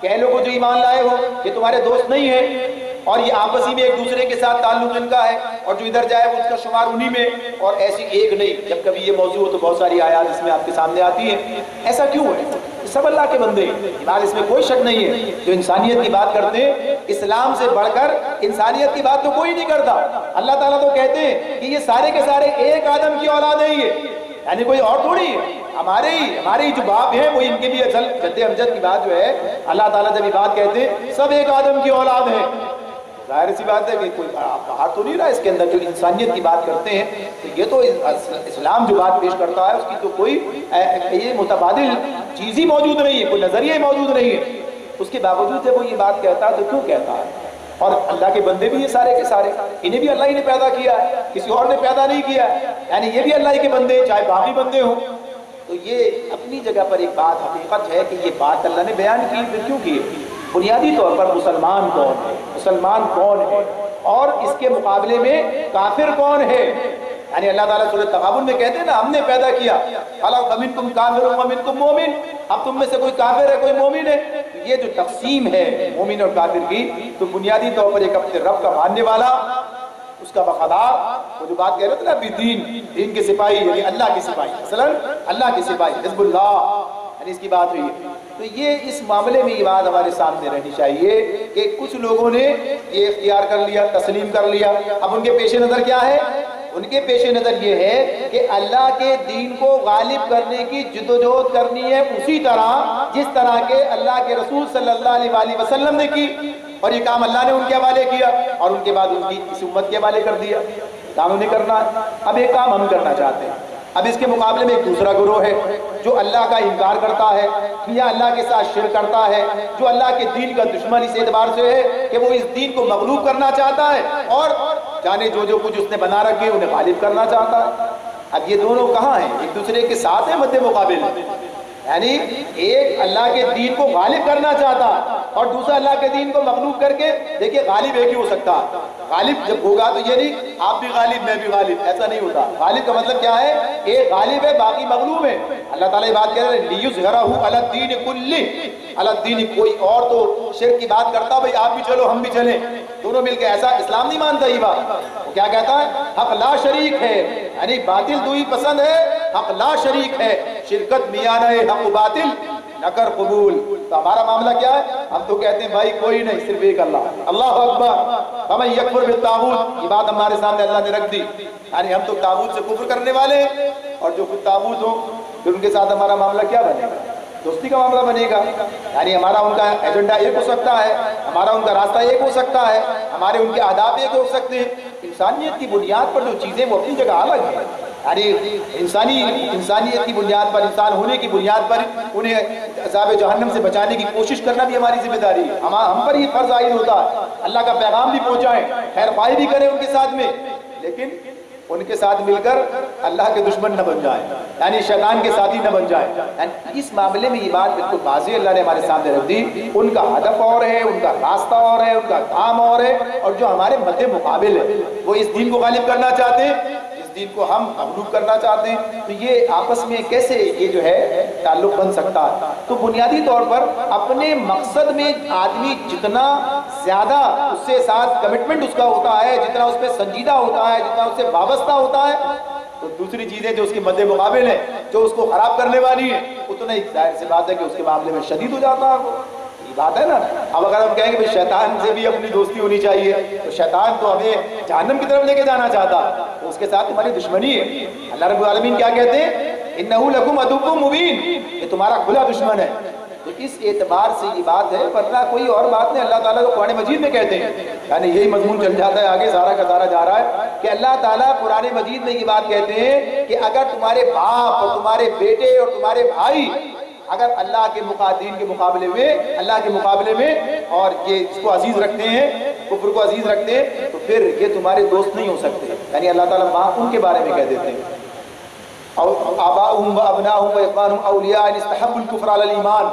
کہ لوگوں جو ایمان لائے ہو یہ تمہارے دوست نہیں ہیں اور یہ آپسی میں ایک دوسرے کے ساتھ تعلق ان کا ہے اور جو ادھر جائے وہ اس کا شمار انہی میں اور ایسی ایک نہیں. جب کبھی یہ موضوع ہو تو بہت ساری آیات اس میں آپ کے سامنے آتی ہیں. ایسا کیوں ہے؟ سب اللہ کے بندے ہیں، بات اس میں کوئی شک نہیں ہے. جو انسانیت کی بات کرتے ہیں اسلام سے بڑھ کر انسانیت کی بات تو کوئی نہیں کرتا. اللہ تعالیٰ تو کہتے ہیں کہ یہ سارے کے سارے ایک آدم کی اولاد ہیں، یہ یعنی کوئی اور تھوڑی ہے. ہمارے جو باپ ہیں وہ ان کے بھی اصل جد امجد کی بات جو ہے اللہ تعالیٰ جب یہ بات کہتے ہیں سب ایک آدم کی اولاد ہیں. ظاہر سی بات ہے کہ کوئی باہر تو نہیں رہا اس کے اندر. جو انسانیت کی بات کرتے ہیں تو یہ تو اسلام جو بات پیش کرتا ہے اس کی تو کوئی یہ متبادل چیز ہی موجود نہیں ہے، کوئی نظریہ ہی موجود نہیں ہے. اس کے باوجود جب وہ یہ بات کہتا ہے تو کیوں کہتا ہے؟ اور اللہ کے بندے بھی یہ سارے کے سارے، انہیں بھی اللہ ہی نے پیدا کیا ہے، کسی اور نے پیدا نہیں کیا ہے. یعنی یہ بھی اللہ ہی کے بندے چاہے باقی بندے ہوں. تو یہ اپنی جگہ پر ایک بات حقیقت ہے کہ یہ بات اللہ نے بیان کی. پھر کیوں کی؟ بنیادی طور پر مسلمان کون ہے، مسلمان کون ہے اور اس کے مقابلے میں کافر کون ہے. یعنی اللہ تعالیٰ سورۃ تغابن میں کہتے ہیں نا ہم نے پیدا کیا خلق منکم کافر و منکم مومن، اب تم میں سے کوئی کافر ہے کوئی مومن ہے. یہ جو تقسیم ہے مومن اور کافر کی تو بنیادی طور پر ایک اپنے رب کا ماننے والا، اس کا وفادار، وہ جو بات کہہ رہے تھے نا ابھی دین کے سپاہی یعنی اللہ کے سپاہی، مثلا اللہ کے سپاہی حزب اللہ، یعنی اس کی بات ہوئی ہے. تو یہ اس معاملے میں یہ بات ہمارے سامنے رہنی چاہیے کہ کچھ لوگوں نے یہ اختیار کر لیا، تسلیم کر لیا. اب ان کے پیش نظر کیا ہے ان کے پیش نظر یہ ہے کہ اللہ کے دین کو غالب کرنے کی جدوجہد کرنی ہے اسی طرح جس طرح کہ اللہ کے رسول صلی اللہ علیہ وآلہ وسلم نے کی، اور یہ کام اللہ نے ان کے حوالے کیا اور ان کے بعد ان کی اس امت کے حوالے کر دیا۔ کام انہیں کرنا ہے، اب ایک کام ہم کرنا چاہتے ہیں۔ اب اس کے مقابلے میں ایک دوسرا گروہ ہے جو اللہ کا انکار کرتا ہے یا اللہ کے ساتھ شرک کرتا ہے، جو اللہ کے دین کا دشمن اس اعتبار سے ہے کہ وہ اس دین کو مغلوب کرنا چاہتا ہے اور جانے جو کچھ اس نے بنا رکھے انہیں غالب کرنا چاہتا ہے۔ اب یہ دونوں کہاں ہیں؟ ایک دوسرے کے ساتھ ہیں مد مقابل، یعنی ایک اللہ کے دین کو غالب کرنا چاہتا اور دوسرا اللہ کے دین کو مغلوب کر کے، دیکھیں غالب ایک ہی ہو سکتا، غالب جب ہوگا تو یہ نہیں آپ بھی غالب میں بھی غالب، ایسا نہیں ہوتا۔ غالب کا مطلب کیا ہے؟ ایک غالب ہے باقی مغلوب ہے۔ اللہ تعالیٰ یہ بات کہہ رہے ہیں لیظہرہ علی الدین کلہ، علی الدین، کوئی اور تو شرک کی بات کرتا بھئی آپ بھی چلو ہم بھی چلیں دونوں مل کے، ایسا اسلام نہیں مانتا یہ بات۔ وہ کیا کہتا ہے؟ حق لا شریک ہے، یعنی باطل دوئی پسند ہے، حق لا شریک ہے، شرکت میانہ ہے حق و باطل نہ کر قبول۔ تو ہمارا معاملہ کیا ہے؟ ہم تو کہتے ہیں بھائی کوئی نہیں، صرف ایک اللہ، اللہ اکبر، فمن یکفر بالطاغوت، یہ بات ہمارے سامنے اللہ نے رکھ دی، یعنی ہم تو طاغوت سے کفر کرنے والے ہیں، اور جو خود طاغوت ہوں پھر ان کے ساتھ ہمارا معاملہ کیا بنے گا؟ دوستی کا معاملہ بنے گا، یعنی ہمارا ان کا ایجنڈا ایک ہو سکتا ہے، ہمارا ان کا راستہ ایک ہو سکتا ہے، ہمارے ان کے اہداف ایک ہو سکتے ہیں۔ انسانیت کی بنیاد پر جو چیزیں وہ اپنی جگہ الگ ہیں، یعنی انسانیت کی بنیاد پر، انسان ہونے کی بنیاد پر انہیں عذاب جہنم سے بچانے کی کوشش کرنا بھی ہماری ذمہ داری ہے، ہم پر ہی فرض عائد ہوتا ہے، اللہ کا پیغام بھی پہنچائیں، خیر خواہی بھی کریں ان کے ساتھ میں، لیکن ان کے ساتھ مل کر اللہ کے دشمن نہ بن جائیں، یعنی شیطان کے ساتھی نہ بن جائیں۔ یعنی اس معاملے میں یہ بات بالکل واضح اللہ نے ہمارے سامنے رکھ دی، ان کا ہدف اور ہے، ان کا راستہ اور ہے، ان کا کام اور ہے، اور جو ہمارے مد مقابل ہے وہ اس دین کو غالب کرنا چاہتے ہیں، اس دین کو ہم مغلوب کرنا چاہتے ہیں۔ تو یہ آپس میں کیسے یہ جو ہے تعلق بن سکتا ہے؟ تو بنیادی طور پر اپنے مقصد میں آدمی جتنا زیادہ اس سے ساتھ کمٹمنٹ اس کا ہوتا ہے، جتنا اس پہ سنجیدہ ہوتا ہے، جتنا اس سے وابستہ ہوتا ہے، تو دوسری چیزیں جو اس کے مد مقابل ہیں، جو اس کو خراب کرنے والی ہیں، اتنا ہی ظاہر سی بات ہے کہ اس کے معاملے میں شدید ہو جاتا ہے وہ۔ یہ بات ہے نا۔ اب اگر ہم کہیں کہ شیطان سے بھی اپنی دوستی ہونی چاہیے، تو شیطان تو ہمیں جہنم کی طرف لے کے جانا چاہتا، تو اس کے ساتھ ہماری دشمنی ہے۔ اللہ رب العالمین کیا کہتے ہیں؟ اِنَّهُ لَكُمْ عَدُوٌّ مُبِينٌ، یہ تمہارا کھلا دشمن ہے۔ تو اس اعتبار سے یہ بات ہے، ورنہ کوئی اور بات نہیں۔ اللہ تعالیٰ کو قرآن مجید میں کہتے ہیں، یعنی یہی مضمون چل جاتا ہے آگے، سارا کا سارا جا رہا ہے کہ اللہ تعالیٰ قرآن مجید میں یہ بات کہتے ہیں کہ اگر تمہارے باپ اور تمہارے بیٹے اور تمہارے بھائی اگر اللہ کے مقاتلین کے مقابلے میں، اللہ کے مقابلے میں، اور یہ اس کو عزیز رکھتے ہیں، کفر کو عزیز رکھتے ہیں، تو پھر یہ تمہارے دوست نہیں ہو سکتے۔ یعنی اللہ تعالیٰ وہاں ان کے بارے میں کہہ دیتے ہیں، آباؤہم و ابناؤہم و اخوانہم اولیاء ان استحبوا الکفر علی الایمان۔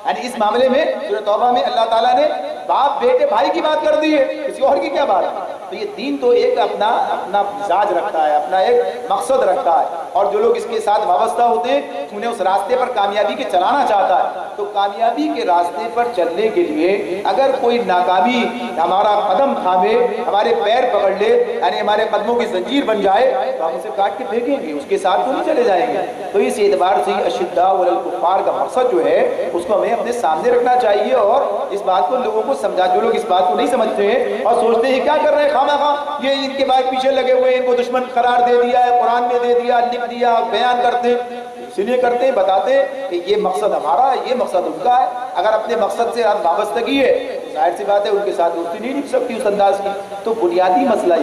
یعنی اس معاملے میں سورہ توبہ میں اللہ تعالیٰ نے باپ بیٹے بھائی کی بات کر دی ہے، کسی اور کی کیا بات ہے؟ تو یہ دین تو ایک اپنا مزاج رکھتا ہے، اپنا ایک مقصد رکھتا ہے، اور جو لوگ اس کے ساتھ وابستہ ہوتے ہیں انہیں اس راستے پر کامیابی کے چلانا چاہتا ہے۔ تو کامیابی کے راستے پر چلنے کے لیے اگر کوئی ناکامی ہمارا قدم تھامے، ہمارے پیر پکڑ لے، یعنی ہمارے قدموں کی زنجیر بن جائے، تو ہم اسے کاٹ کے پھینکیں گے، اس کے ساتھ تو نہیں چلے جائیں گے۔ تو اس اعتبار سے اشداء علی الکفار کا مقصد جو ہے اس کو ہمیں اپنے سامنے رکھنا چاہیے، اور اس بات کو لوگوں کو سمجھا۔ جو لوگ اس بات کو نہیں سمجھتے ہیں اور سوچتے ہیں کیا کر رہے ہیں خواہ خواہ، یہ ان کے بعد پیچھے لگے ہوئے ہیں، ان کو دشمن قرار دے دیا ہے، قرآن میں دے دیا، لکھ دیا، بیان کرتے ہیں، اس لیے کرتے ہیں، بتاتے ہیں کہ یہ مقصد ہمارا ہے، یہ مقصد ان کا ہے۔ اگر اپنے مقصد سے وابستگی ہے، ظاہر سی بات ہے ان کے ساتھ دوستی نہیں نبھ سکتی اس انداز کی۔ تو بنیادی مسئلہ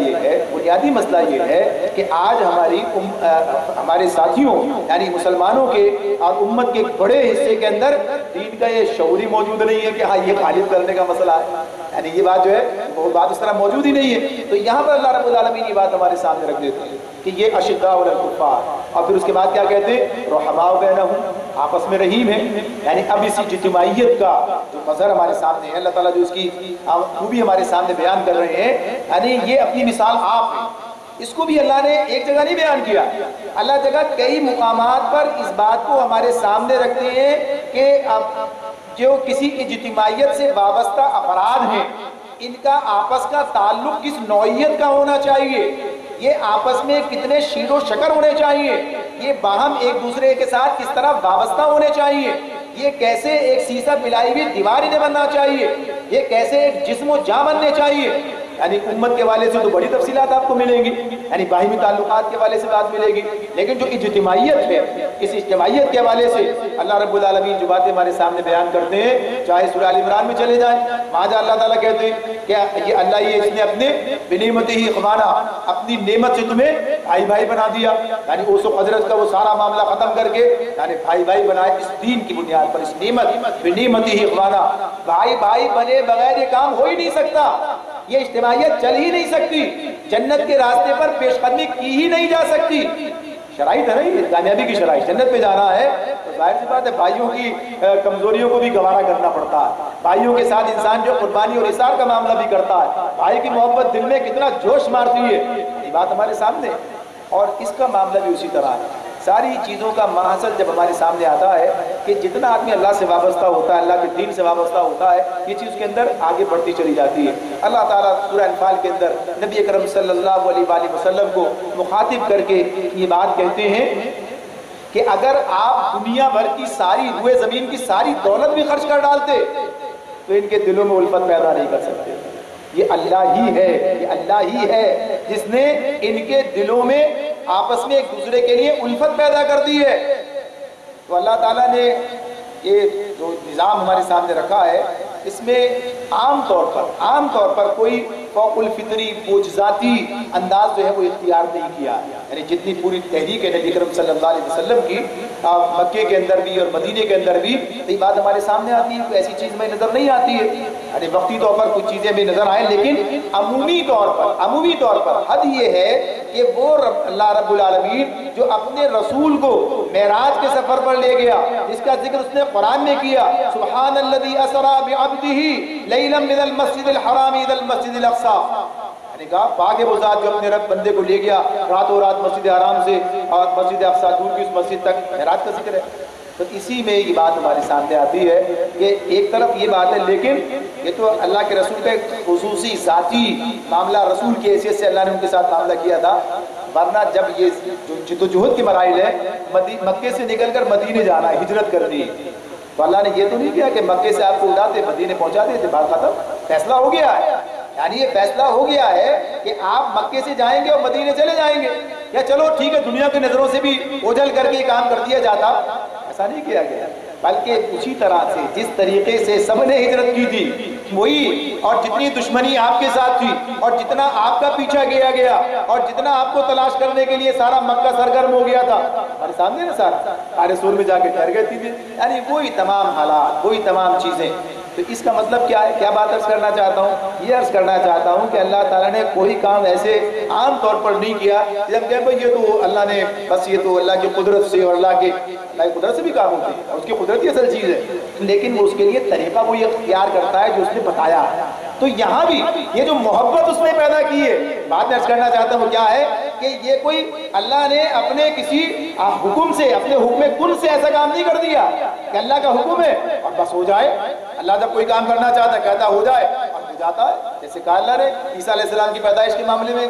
یہ ہے کہ آج ہمارے ساتھیوں یعنی مسلمانوں کے اور امت کے بڑے حصے کے اندر دین کا یہ شعور ہی موجود نہیں ہے کہ ہاں یہ غالب کرنے کا مسئلہ ہے، یعنی یہ بات جو ہے وہ بات اس طرح موجود ہی نہیں ہے۔ تو یہاں پر اللہ رب العالمین یہ بات ہمارے سامنے رکھ دیتے ہیں کہ یہ اشداء علی الکفار، اور پھر اس کے بعد کیا کہتے ہیں؟ رحماء بینہم، آپس میں رحیم ہے۔ یعنی اب اس اجتماعیت کا جو مظہر ہمارے سامنے ہے، اللہ تعالیٰ جو اس کی خوبی ہمارے سامنے بیان کر رہے ہیں، یعنی یہ اپنی مثال آپ ہے۔ اس کو بھی اللہ نے ایک جگہ نہیں بیان کیا، اللہ جگہ کئی مقامات پر اس بات کو ہمارے سامنے رکھتے ہیں کہ اب جو کسی اجتماعیت سے وابستہ افراد ہیں، ان کا آپس کا تعلق کس نوعیت کا ہونا چاہیے، یہ آپس میں کتنے شیر و شکر ہونے چاہیے، یہ باہم ایک دوسرے کے ساتھ کس طرح وابستہ ہونے چاہیے، یہ کیسے ایک سیسا ملائی ہوئی دیوار انہیں بننا چاہیے، یہ کیسے ایک جسم و جاں بننے چاہیے۔ یعنی امت کے حوالے سے تو بڑی تفصیلات آپ کو ملیں گی، یعنی باہمی تعلقات کے حوالے سے بات ملے گی، لیکن جو اجتماعیت ہے، اس اجتماعیت کے حوالے سے اللہ رب العالمین جو باتیں ہمارے سامنے بیان کرتے ہیں، چاہے سورہ آل عمران میں چلے جائیں، وہاں جہاں اللہ تعالیٰ کہتے ہیں کہ یہ اللہ اس نے اپنے بنعمتہ ہی اخوانا، اپنی نعمت سے تمہیں بھائی بھائی بنا دیا، یعنی اوس و حضرت کا وہ سارا معاملہ ختم کر کے یعنی بھائی بھائی بنائے اس دین کی بنیاد پر، اس نعمت بنعمتہ ہی اخوانا۔ بھائی بھائی بنے بغیر یہ کام ہو ہی نہیں سکتا، یہ اجتماعیت چل ہی نہیں سکتی، جنت کے راستے پر پیش قدمی کی ہی نہیں جا سکتی۔ شرائط ہے نا، یہ کامیابی کی شرائط، جنت پہ جانا ہے تو ظاہر سی بات ہے بھائیوں کی کمزوریوں کو بھی گوارا کرنا پڑتا ہے، بھائیوں کے ساتھ انسان جو قربانی اور اثار کا معاملہ بھی کرتا ہے، بھائی کی محبت دل میں کتنا جوش مارتی ہے، یہ بات ہمارے سامنے، اور اس کا معاملہ بھی اسی طرح ہے۔ ساری چیزوں کا ماحصل جب ہمارے سامنے آتا ہے کہ جتنا آدمی اللہ سے وابستہ ہوتا ہے، اللہ کے دین سے وابستہ ہوتا ہے، یہ چیز کے اندر آگے بڑھتی چلی جاتی ہے۔ اللہ تعالیٰ سورہ انفال کے اندر نبی اکرم صلی اللہ علیہ وآلہ وسلم کو مخاطب کر کے یہ بات کہتے ہیں کہ اگر آپ دنیا بھر کی ساری روئے زمین کی ساری دولت بھی خرچ کر ڈالتے تو ان کے دلوں میں الفت پیدا نہیں کر سکتے۔ یہ اللہ ہی ہے، یہ اللہ ہی ہے جس نے ان کے دلوں میں آپس میں ایک دوسرے کے لیے الفت پیدا کر دی ہے۔ تو اللہ تعالیٰ نے یہ جو نظام ہمارے سامنے رکھا ہے، اس میں عام طور پر کوئی فوق الفطری معجزاتی انداز جو ہے وہ اختیار نہیں کیا، یعنی جتنی پوری تحریک ہے نبی کرم صلی اللہ علیہ وسلم کی مکے کے اندر بھی اور مدینے کے اندر بھی، یہ بات ہمارے سامنے آتی ہے، کوئی ایسی چیز میں نظر نہیں آتی ہے، یعنی وقتی طور پر کچھ چیزیں بھی نظر آئیں، لیکن عمومی طور پر حد یہ ہے کہ وہ اللہ رب العالمین جو اپنے رسول کو معراج کے سفر پر لے گیا، جس کا ذکر اس نے قرآن میں کیا، سبحان الذی اسری بعبدہ لیلا من المسجد الحرام الى المسجد الاقصی، یعنی کہا پاک ہے وہ ذات جو اپنے رب بندے کو لے گیا راتوں رات مسجد حرام سے اور مسجد اقصی دور کی اس مسجد تک، معراج کا ذکر ہے۔ تو اسی میں یہ بات ہمارے سامنے آتی ہے کہ ایک طرف یہ بات ہے، لیکن یہ تو اللہ کے رسول کا ایک خصوصی ذاتی معاملہ، رسول کی حیثیت سے اللہ نے ان کے ساتھ معاملہ کیا تھا، ورنہ جب یہ جدوجہد کے مراحل ہے، مکے سے نکل کر مدینے جانا ہے، ہجرت کرنی ہے، تو اللہ نے یہ تو نہیں کیا کہ مکے سے آپ کو اٹھاتے مدینے پہنچا دیتے، بات ختم، فیصلہ ہو گیا ہے، یعنی یہ فیصلہ ہو گیا ہے کہ آپ مکے سے جائیں گے اور مدینے چلے جائیں گے، یا چلو ٹھیک ہے دنیا کی نظروں سے بھی اوجھل کر کے کام کر دیا جاتا، ایسا نہیں کیا گیا، بلکہ اسی طرح سے جس طریقے سے سب نے ہجرت کی تھی وہی، اور جتنی دشمنی آپ کے ساتھ تھی اور جتنا آپ کا پیچھا کیا گیا اور جتنا آپ کو تلاش کرنے کے لیے سارا مکہ سرگرم ہو گیا تھا، ہمارے سامنے نا سارے سور میں جا کے ٹھہر گئے تھے، یعنی وہی تمام حالات، وہی تمام چیزیں۔ تو اس کا مطلب کیا ہے، کیا بات عرض کرنا چاہتا ہوں، یہ عرض کرنا چاہتا ہوں کہ اللہ تعالیٰ نے کوئی کام ایسے عام طور پر نہیں کیا جب کہ بھئی یہ تو اللہ نے بس یہ تو اللہ کی قدرت سے اور اللہ کی قدرت سے بھی کام ہوتے ہیں، اس کی قدرت ہی اصل چیز ہے، لیکن وہ اس کے لیے طریقہ وہ یہ اختیار کرتا ہے جو اس نے بتایا ہے۔ تو یہاں بھی یہ جو محبت اس نے پیدا کی ہے، بات میں عرض کرنا چاہتا ہوں کیا ہے کہ یہ کوئی اللہ نے اپنے کسی حکم سے، اپنے حکم کن سے ایسا کام نہیں کر دیا کہ اللہ کا حکم ہے اور بس ہو جائے، اللہ جب کوئی کام کرنا چاہتا ہے کہتا ہو جائے اور ہو جاتا ہے، جیسے کہا اللہ نے عیسیٰ علیہ السلام کی پیدائش کے معاملے میں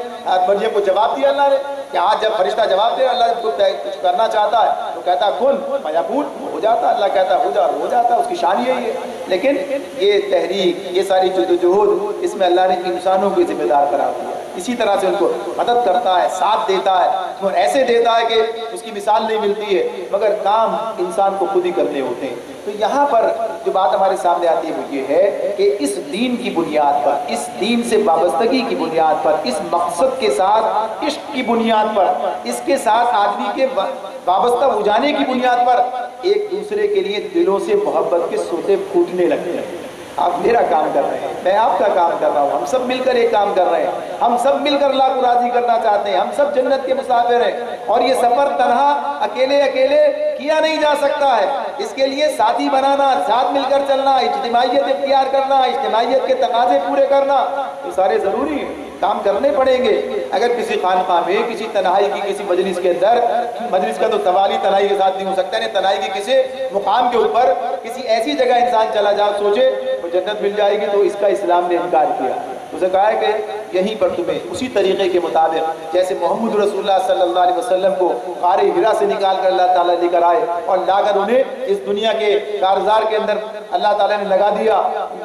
مریم کو جواب دیا اللہ نے کہ آج جب فرشتہ جواب دے، اللہ جب کچھ کرنا چاہتا ہے تو کہتا ہے کن فیکون، ہو جاتا ہے، اللہ کہتا ہے ہو جا ہو جاتا ہے، اس کی شان یہی ہے۔ لیکن یہ تحریک، یہ ساری جدوجہد، اس میں اللہ نے انسانوں کو ذمہ دار قرار دیا، اسی طرح سے ان کو مدد کرتا ہے، ساتھ دیتا ہے، اور ایسے دیتا ہے کہ اس کی مثال نہیں ملتی ہے، مگر کام انسان کو خود ہی کرنے ہوتے ہیں۔ تو یہاں پر جو بات ہمارے سامنے آتی ہے وہ یہ ہے کہ اس دین کی بنیاد پر، اس دین سے وابستگی کی بنیاد پر، اس مقصد کے ساتھ عشق کی بنیاد پر، اس کے ساتھ آدمی کے وابستہ ہو جانے کی بنیاد پر ایک دوسرے کے لیے دلوں سے محبت کے سوتے پھوٹنے لگتے ہیں۔ آپ میرا کام کر رہے ہیں، میں آپ کا کام کر رہا ہوں، ہم سب مل کر ایک کام کر رہے ہیں، ہم سب مل کر اللہ کو راضی کرنا چاہتے ہیں، ہم سب جنت کے مسافر ہیں، اور یہ سفر تنہا اکیلے کیا نہیں جا سکتا ہے، اس کے لیے ساتھی بنانا، ساتھ مل کر چلنا، اجتماعیت اختیار کرنا، اجتماعیت کے تقاضے پورے کرنا، یہ سارے ضروری ہیں، کام کرنے پڑیں گے۔ اگر کسی خانقاہ میں، کسی تنہائی کی کسی مجلس کے اندر، مجلس کا تو سوال ہی تنہائی کے ساتھ نہیں ہو سکتا، یعنی تنہائی کی کسی مقام کے اوپر کسی ایسی جگہ انسان چلا جا سوچے جنت مل جائے گی، تو اس کا اسلام نے انکار کیا، اسے کہا ہے کہ یہیں پر تمہیں اسی طریقے کے مطابق جیسے محمد رسول اللہ صلی اللہ علیہ وسلم کو غار ہرا سے نکال کر اللہ تعالیٰ لے کر آئے اور لا کر انہیں اس دنیا کے کارزار کے اندر اللہ تعالیٰ نے لگا دیا،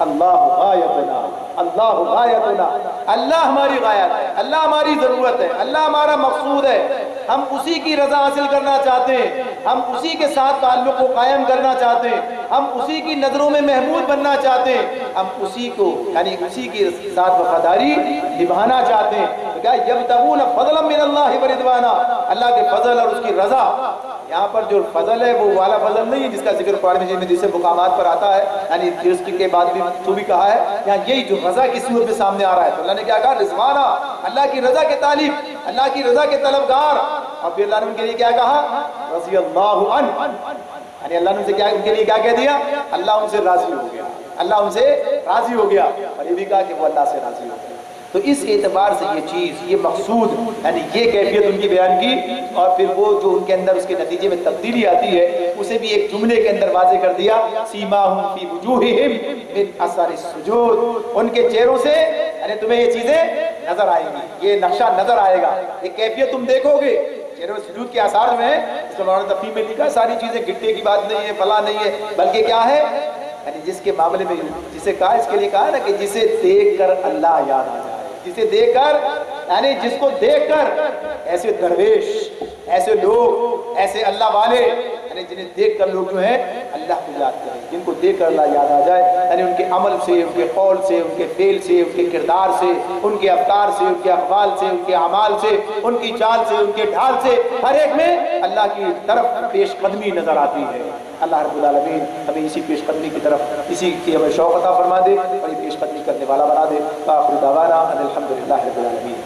اللہ غایتنا، اللہ غایتنا، اللہ ہماری غایت ہے، اللہ ہماری ضرورت ہے، اللہ ہمارا مقصود ہے، ہم اسی کی رضا حاصل کرنا چاہتے ہیں، ہم اسی کے ساتھ تعلق کو قائم کرنا چاہتے ہیں، ہم اسی کی نظروں میں محمود بننا چاہتے ہیں، ہم اسی کو یعنی اسی کے ساتھ وفاداری نبھانا چاہتے ہیں۔ تو کیا یبتغون فضلا من اللہ ورضوانا، اللہ کے فضل اور اس کی رضا۔ یہاں پر جو فضل ہے وہ والا فضل نہیں ہے جس کا ذکر قرآن مجید میں جسے مقامات پر آتا ہے، یعنی جس کے بعد بھی تو بھی کہا ہے، یہاں یہی جو رضا کی صورت میں سامنے آ رہا ہے۔ تو اللہ نے کیا کہا؟ رضوانا، اللہ کی رضا کے طالب، اللہ کی رضا کے طلبگار۔ اب بھی اللہ نے ان کے لیے کیا کہا؟ رضی اللہ عنہ، یعنی اللہ نے ان سے کیا ان کے لیے کیا کہہ دیا؟ اللہ ان سے راضی ہو گیا، اللہ ان سے راضی ہو گیا، اور یہ بھی کہا کہ وہ اللہ سے راضی ہو گیا۔ تو اس اعتبار سے یہ چیز، یہ مقصود، یعنی یہ کیفیت ان کی بیان کی، اور پھر وہ جو ان کے اندر اس کے نتیجے میں تبدیلی آتی ہے اسے بھی ایک جملے کے اندر واضح کر دیا، سیماہم فی وجوہہم من اثر السجود، ان کے چہروں سے یعنی تمہیں یہ چیزیں نظر آئیں گی، یہ نقشہ نظر آئے گا، یہ کیفیت تم دیکھو گے۔ چہروں سجود کے آثار جو ہیں، اس میں مولانا تفہیم میں لکھا ساری چیزیں گٹے کی بات نہیں ہے، فلاں نہیں ہے، بلکہ کیا ہے، یعنی جس کے معاملے میں جسے کہا، اس کے لیے کہا نا کہ جسے دیکھ کر اللہ یاد آ جائے، جسے دیکھ کر یعنی جس کو دیکھ کر ایسے درویش، ایسے لوگ، ایسے اللہ والے، یعنی جنہیں دیکھ کر لوگ جو ہیں اللہ کو یاد کریں، جن کو دیکھ کر اللہ یاد آ جائے، یعنی ان کے عمل سے، ان کے قول سے، ان کے فعل سے، ان کے کردار سے، ان کے افکار سے، ان کے اقوال سے، ان کے اعمال سے، ان کی چال سے، ان کے ڈھال سے، ہر ایک میں اللہ کی طرف پیش قدمی نظر آتی ہے۔ اللہ رب العالمین ہمیں اسی پیش قدمی کی طرف، اسی کی ہمیں شوق عطا فرما دے، اور یہ پیش قدمی کرنے والا بنا دے۔ آخر دعوانا ان الحمدللہ رب العالمین۔